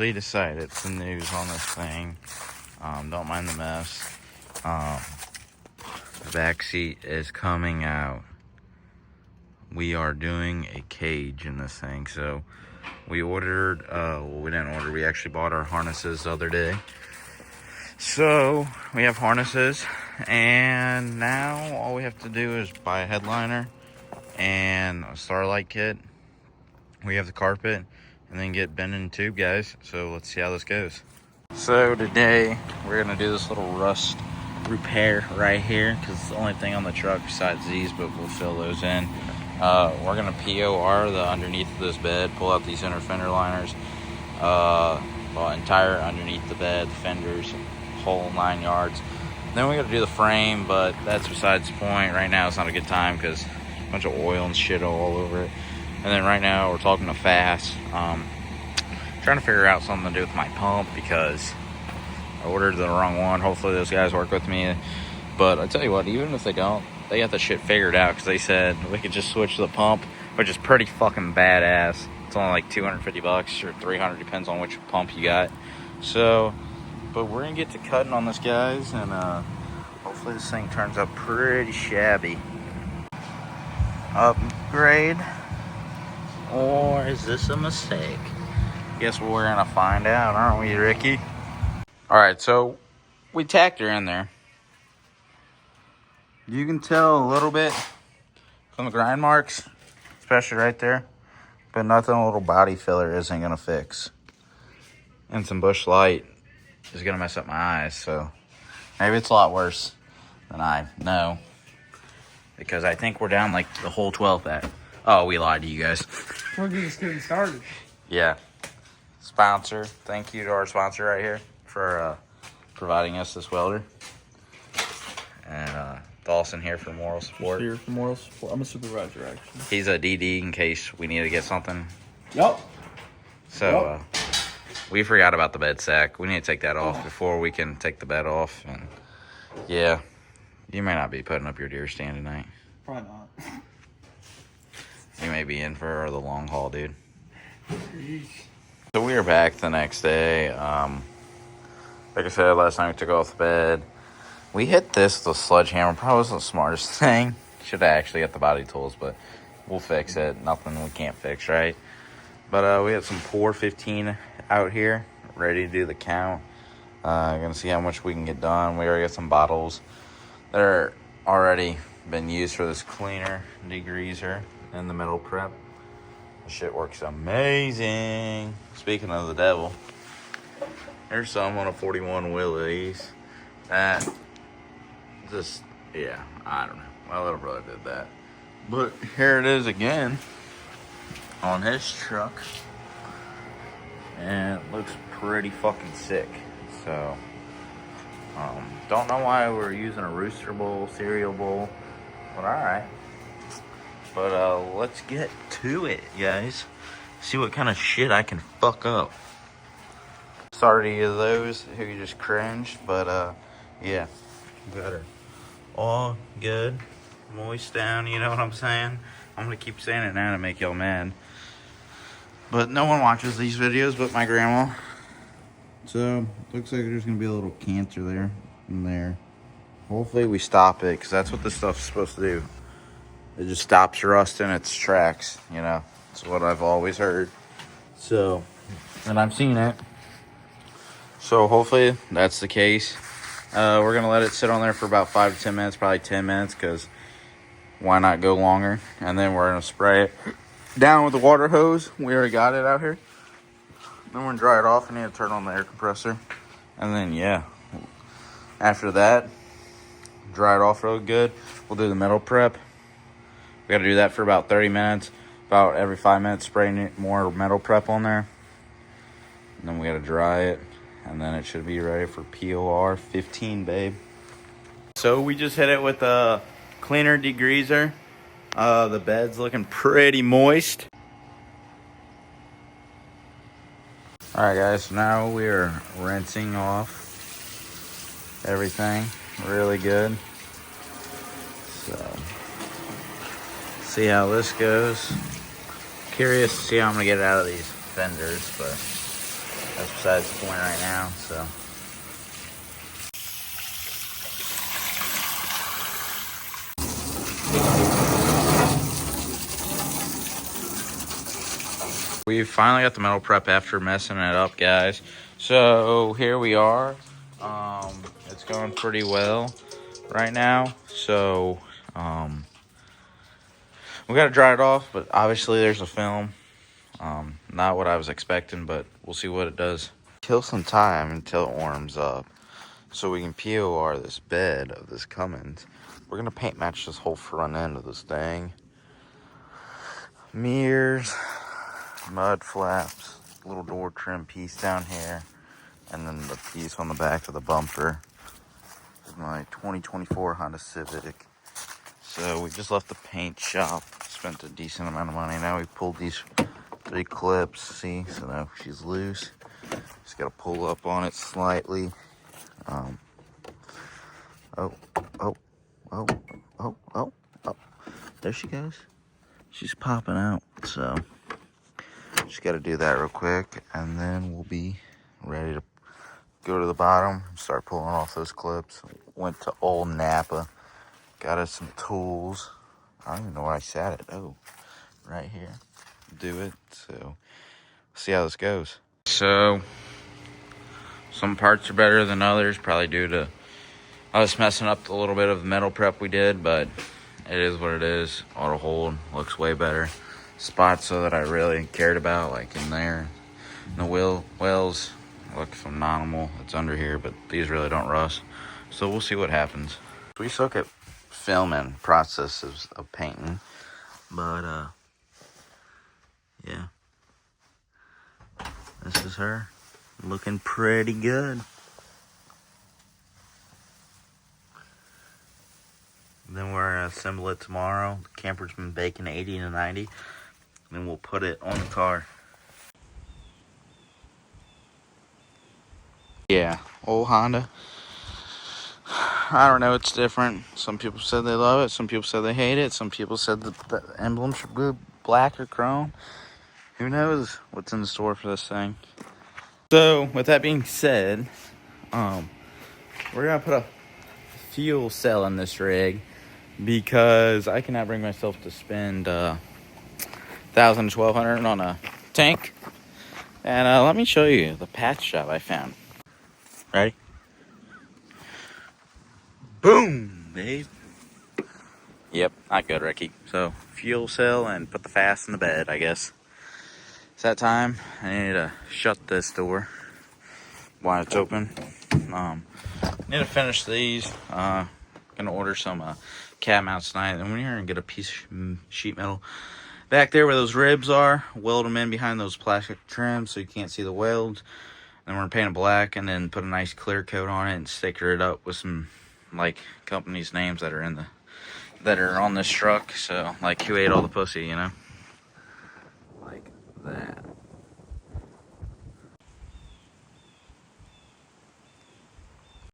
officially decided some news on this thing. Don't mind the mess. The back seat is coming out. We are doing a cage in this thing. So we ordered, well, we didn't order, we actually bought our harnesses the other day. So we have harnesses, and now all we have to do is buy a headliner and a starlight kit. We have the carpet, and then get bend and tube, guys. So let's see how this goes. So today we're gonna do this little rust repair right here, because it's the only thing on the truck besides these, but we'll fill those in. We're gonna POR the underneath of this bed, pull out these inner fender liners, entire underneath the bed, the fenders, whole 9 yards. Then we got to do the frame, but that's besides the point. Right now it's not a good time because a bunch of oil and shit all over it. And then right now we're talking to Fast, trying to figure out something to do with my pump because I ordered the wrong one. Hopefully those guys work with me. But I tell you what, even if they don't, they got the shit figured out, because they said we could just switch to the pump, which is pretty fucking badass. It's only like $250 or $300, depends on which pump you got. So, but we're gonna get to cutting on this, guys, and hopefully this thing turns out pretty shabby. Upgrade, or is this a mistake? Guess we're gonna find out, aren't we, Ricky? All right, so we tacked her in there. You can tell a little bit from the grind marks, especially right there, but nothing a little body filler isn't gonna fix. And some bush light is gonna mess up my eyes, so maybe it's a lot worse than I know, because I think we're down like the whole 12th at. Oh, we lied to you guys. We're just getting started. Yeah. Sponsor. Thank you to our sponsor right here for providing us this welder. And Dawson here for moral support. Here for moral support. I'm a supervisor, actually. He's a DD in case we need to get something. Yup. So we forgot about the bed sack. We need to take that off before we can take the bed off. And yeah, you may not be putting up your deer stand tonight. Probably not. You may be in for the long haul, dude. So we are back the next day. Like I said, last night we took off the bed. We hit this with a sledgehammer. Probably wasn't the smartest thing. Should have actually got the body tools, but we'll fix it. Nothing we can't fix, right? But we had some Pour 15 out here, ready to do the count. Gonna see how much we can get done. We already got some bottles that are already been used for this cleaner degreaser and the metal prep. The shit works amazing. Speaking of the devil, there's some on a 41 Willys. That just, yeah, I don't know. My little brother did that. But here it is again on his truck. And it looks pretty fucking sick. So, don't know why we're using a Rooster Bowl, cereal bowl, but alright. But let's get to it, guys. See what kind of shit I can fuck up. Sorry to those who just cringed, but yeah, got her all good, moist down, you know what I'm saying? I'm gonna keep saying it now to make y'all mad. But no one watches these videos but my grandma. So, looks like there's gonna be a little cancer there and there. Hopefully we stop it, because that's what this stuff's supposed to do. It just stops rust in its tracks, you know. That's what I've always heard. So, and I've seen it. So hopefully that's the case. We're gonna let it sit on there for about 5 to 10 minutes, probably 10 minutes, because why not go longer? And then we're gonna spray it down with the water hose. We already got it out here. Then we're gonna dry it off. I need to turn on the air compressor. And then yeah, after that, dry it off real good. We'll do the metal prep. We gotta do that for about 30 minutes. About every 5 minutes, spraying more metal prep on there. And then we gotta dry it. And then it should be ready for POR 15, babe. So we just hit it with a cleaner degreaser. The bed's looking pretty moist. Alright guys, so now we're rinsing off everything really good. So, see how this goes. Curious to see how I'm gonna get it out of these fenders, but that's besides the point right now, so. We finally got the metal prep after messing it up, guys. So here we are. It's going pretty well right now. So we got to dry it off, but obviously there's a film. Not what I was expecting, but we'll see what it does. Kill some time until it warms up, so we can POR this bed of this Cummins. We're gonna paint match this whole front end of this thing. Mirrors, mud flaps, little door trim piece down here, and then the piece on the back of the bumper. My 2024 Honda Civic. So we just left the paint shop, spent a decent amount of money. Now we pulled these 3 clips, see, so now she's loose. Just gotta pull up on it slightly. Oh, there she goes. She's popping out, so just gotta do that real quick, and then we'll be ready to go to the bottom, start pulling off those clips. Went to Old Napa, got us some tools. I don't even know where I sat it. Oh, right here. Do it. So, see how this goes. So, some parts are better than others, probably due to us messing up a little bit of the metal prep we did, but it is what it is. Auto hold looks way better. Spots so that I really cared about, like in there. The wells look phenomenal. It's under here, but these really don't rust. So we'll see what happens. We suck at filming processes of painting, but yeah, this is her looking pretty good. Then we're gonna assemble it tomorrow. The camper's been baking 80 to 90. And then we'll put it on the car. Yeah, old Honda. I don't know, it's different. Some people said they love it, some people said they hate it, some people said the emblem should be black or chrome. Who knows what's in the store for this thing. So, with that being said, we're gonna put a fuel cell in this rig because I cannot bring myself to spend $1,000 to $1,200 on a tank. And let me show you the patch job I found. Ready? Boom, babe. Yep, not good, Ricky. So, fuel cell and put the fast in the bed, I guess. It's that time. I need to shut this door while it's open. Need to finish these. Gonna order some cab mounts tonight. And we're gonna get a piece of sheet metal back there where those ribs are. Weld them in behind those plastic trims so you can't see the welds. Then we're gonna paint it black and then put a nice clear coat on it and sticker it up with some like companies' names that are on this truck. So like, who ate all the pussy, you know?